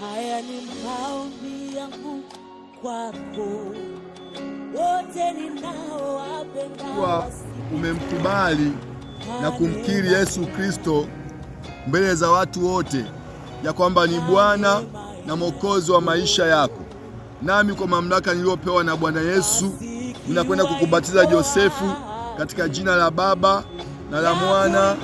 haya ni maombi yangu kwako, wote ninaowapenda. Kwa umemkubali na kumkiri Yesu Kristo mbele za watu wote ya kwamba ni Bwana na Mwokozi wa maisha yako, nami kwa mamlaka niliyopewa na Bwana Yesu ninakwenda kukubatiza Josefu katika jina la Baba na la Mwana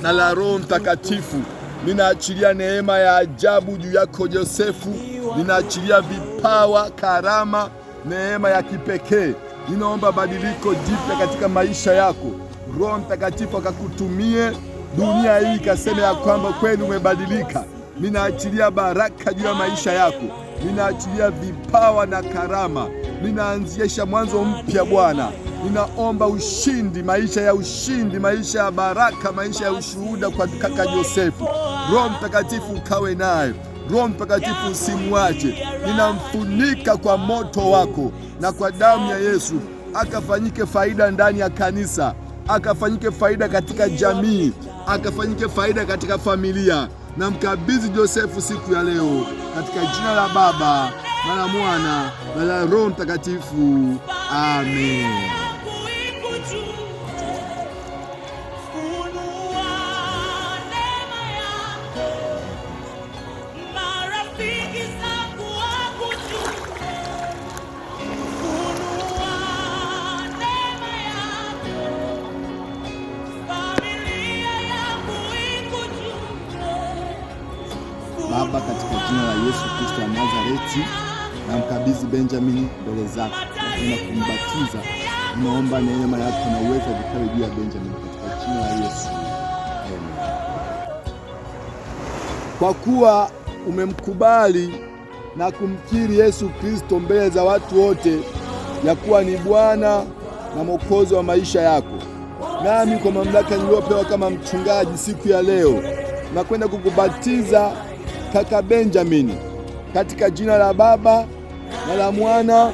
na la Roho Mtakatifu. Ninaachilia neema ya ajabu juu yako Josefu, ninaachilia vipawa, karama, neema ya kipekee. Ninaomba badiliko jipya katika maisha yako. Roho Mtakatifu akakutumie, dunia hii ikaseme ya kwamba kweli umebadilika. Ninaachilia baraka juu ya maisha yako, ninaachilia vipawa na karama, ninaanzisha mwanzo mpya Bwana. Ninaomba ushindi, maisha ya ushindi, maisha ya baraka, maisha ya ushuhuda kwa kaka Josefu. Roho Mtakatifu ukawe naye, Roho Mtakatifu usimwache. Ninamfunika kwa moto wako na kwa damu ya Yesu, akafanyike faida ndani ya kanisa, akafanyike faida katika jamii, akafanyike faida katika familia. Na mkabidhi Josefu siku ya leo katika jina la Baba na la Mwana na la Roho Mtakatifu. Amen. Baba, katika jina la Yesu Kristo wa Nazareti, na mkabidhi Benjamin mbele zako na kumbatiza. Naomba neema yako na uwezo vikawe juu ya Benjamin katika jina la Yesu. Amen. Kwa kuwa umemkubali na kumkiri Yesu Kristo mbele za watu wote ya kuwa ni Bwana na Mwokozi wa maisha yako, nami kwa mamlaka niliyopewa kama mchungaji siku ya leo nakwenda kukubatiza kaka Benjamin katika jina la Baba na la Mwana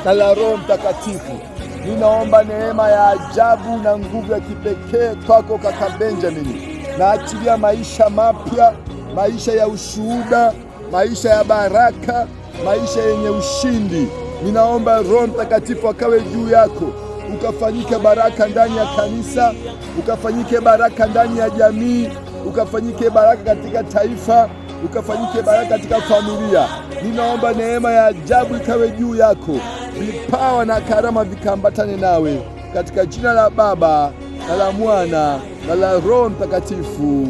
na la Roho Mtakatifu. Ninaomba neema ya ajabu na nguvu ya kipekee kwako kaka Benjamin. Naachilia maisha mapya, maisha ya ushuhuda, maisha ya baraka, maisha yenye ushindi. Ninaomba Roho Mtakatifu akawe juu yako, ukafanyike baraka ndani ya kanisa, ukafanyike baraka ndani ya jamii, ukafanyike baraka katika taifa, ukafanyike baraka katika familia. Ninaomba neema ya ajabu ikawe juu yako, vipawa na karama vikambatane nawe katika jina la Baba na la Mwana na la Roho Mtakatifu.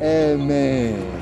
Amen.